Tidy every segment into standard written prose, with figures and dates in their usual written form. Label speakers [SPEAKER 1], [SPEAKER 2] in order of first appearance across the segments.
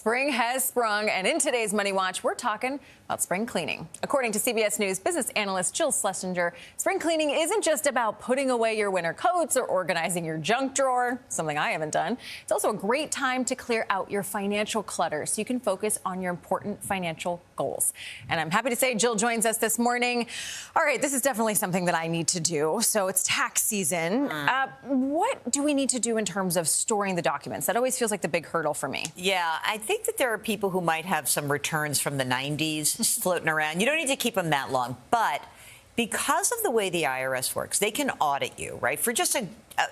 [SPEAKER 1] Spring has sprung, and in today's Money Watch, we're talking about spring cleaning. According to CBS News business analyst Jill Schlesinger, spring cleaning isn't just about putting away your winter coats or organizing your junk drawer, something I haven't done. It's also a great time to clear out your financial clutter so you can focus on your important financial goals. And I'm happy to say Jill joins us this morning. All right, this is definitely something that I need to do. So it's tax season. What do we need to do in terms of storing the documents? That always feels like the big hurdle for me.
[SPEAKER 2] Yeah, I think that there are people who might have some returns from the 90s floating around. You don't need to keep them that long, but because of the way the IRS works, they can audit you, right, for just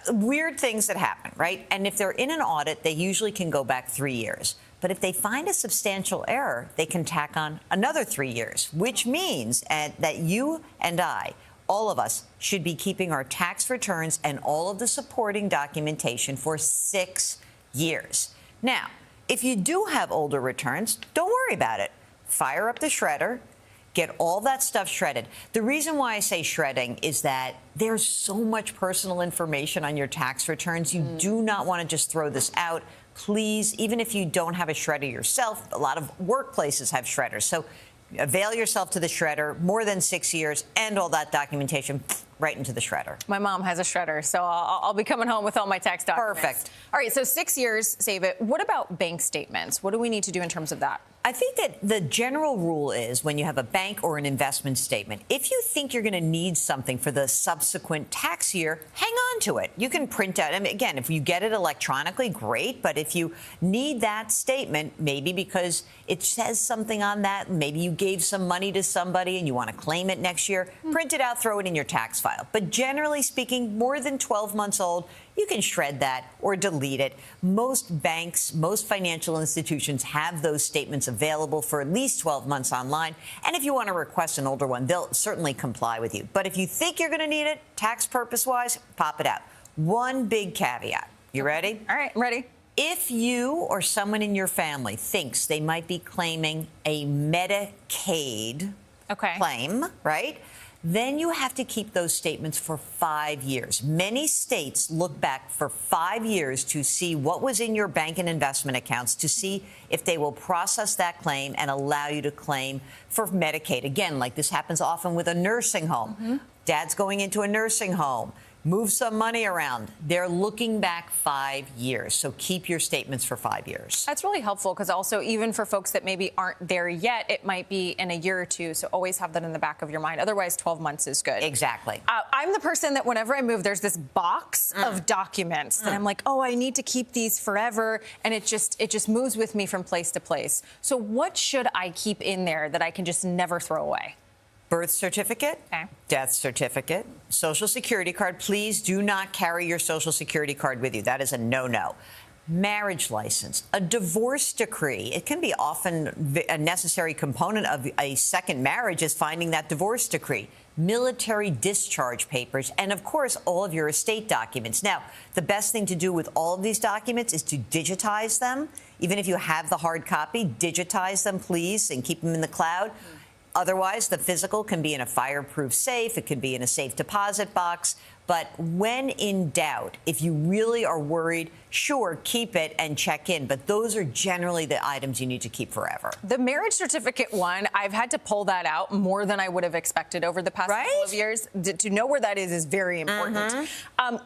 [SPEAKER 2] weird things that happen, right? And if they're in an audit, they usually can go back 3 years. But if they find a substantial error, they can tack on another 3 years, which means that you and I, all of us, should be keeping our tax returns and all of the supporting documentation for 6 years. Now, if you do have older returns, don't worry about it. Fire up the shredder. Get all that stuff shredded. The reason why I say shredding is that there's so much personal information on your tax returns. You do not want to just throw this out. Please, even if you don't have a shredder yourself, a lot of workplaces have shredders. So avail yourself to the shredder, more than 6 years, and all that documentation right into the shredder.
[SPEAKER 1] My mom has a shredder, so I'll be coming home with all my tax documents.
[SPEAKER 2] Perfect.
[SPEAKER 1] All right, so 6 years, save it. What about bank statements? What do we need to do in terms of that?
[SPEAKER 2] I think that the general rule is when you have a bank or an investment statement, if you think you're going to need something for the subsequent tax year, hang on to it. You can print out, I mean, again, if you get it electronically, great. But if you need that statement, maybe because it says something on that, maybe you gave some money to somebody and you want to claim it next year, print it out, throw it in your tax file. But generally speaking, more than 12 months old, you can shred that or delete it. Most banks, most financial institutions have those statements available for at least 12 months online. And if you want to request an older one, they'll certainly comply with you. But if you think you're going to need it, tax purpose-wise, pop it out. One big caveat. You ready?
[SPEAKER 1] All right, I'm ready.
[SPEAKER 2] If you or someone in your family thinks they might be claiming a Medicaid claim, right? Then you have to keep those statements for 5 years. Many states look back for 5 years to see what was in your bank and investment accounts to see if they will process that claim and allow you to claim for Medicaid. Again, like this happens often with a nursing home. Dad's going into a nursing home. Move some money around. They're looking back 5 years. So keep your statements for 5 years.
[SPEAKER 1] That's really helpful because also even for folks that maybe aren't there yet, it might be in a year or two. So always have that in the back of your mind. Otherwise, 12 months is good.
[SPEAKER 2] Exactly.
[SPEAKER 1] I'm the person that whenever I move, there's this box of documents that I'm like, oh, I need to keep these forever. And it just moves with me from place to place. So what should I keep in there that I can just never throw away?
[SPEAKER 2] Birth certificate, death certificate, social security card. Please do not carry your social security card with you. That is a no-no. Marriage license, a divorce decree. It can be often a necessary component of a second marriage is finding that divorce decree. Military discharge papers, and of course, all of your estate documents. Now, the best thing to do with all of these documents is to digitize them. Even if you have the hard copy, digitize them, please, and keep them in the cloud. Otherwise, the physical can be in a fireproof safe. It can be in a safe deposit box. But when in doubt, if you really are worried, sure, keep it and check in. But those are generally the items you need to keep forever.
[SPEAKER 1] The marriage certificate one, I've had to pull that out more than I would have expected over the past couple of years. To know where that is very important.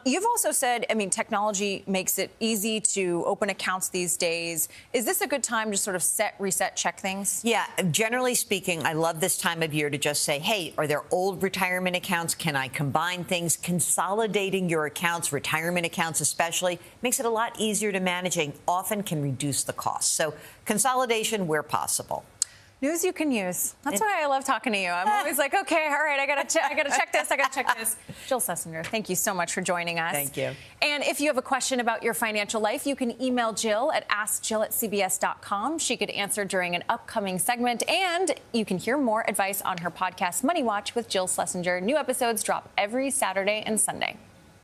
[SPEAKER 1] You've also said, I mean, technology makes it easy to open accounts these days. Is this a good time to sort of reset, check things?
[SPEAKER 2] Yeah, generally speaking, I love this time of year to just say, hey, are there old retirement accounts? Can I combine things? Consolidating your accounts, retirement accounts especially, makes it a lot easier to manage and often can reduce the cost. So consolidation where possible.
[SPEAKER 1] News you can use. That's why I love talking to you. I'm always like, okay, all right, I gotta check this, I gotta check this. Jill Schlesinger, thank you so much for joining us.
[SPEAKER 2] Thank you.
[SPEAKER 1] And if you have a question about your financial life, you can email Jill at askjill@cbs.com. She could answer during an upcoming segment, and you can hear more advice on her podcast, Money Watch with Jill Schlesinger. New episodes drop every Saturday and Sunday.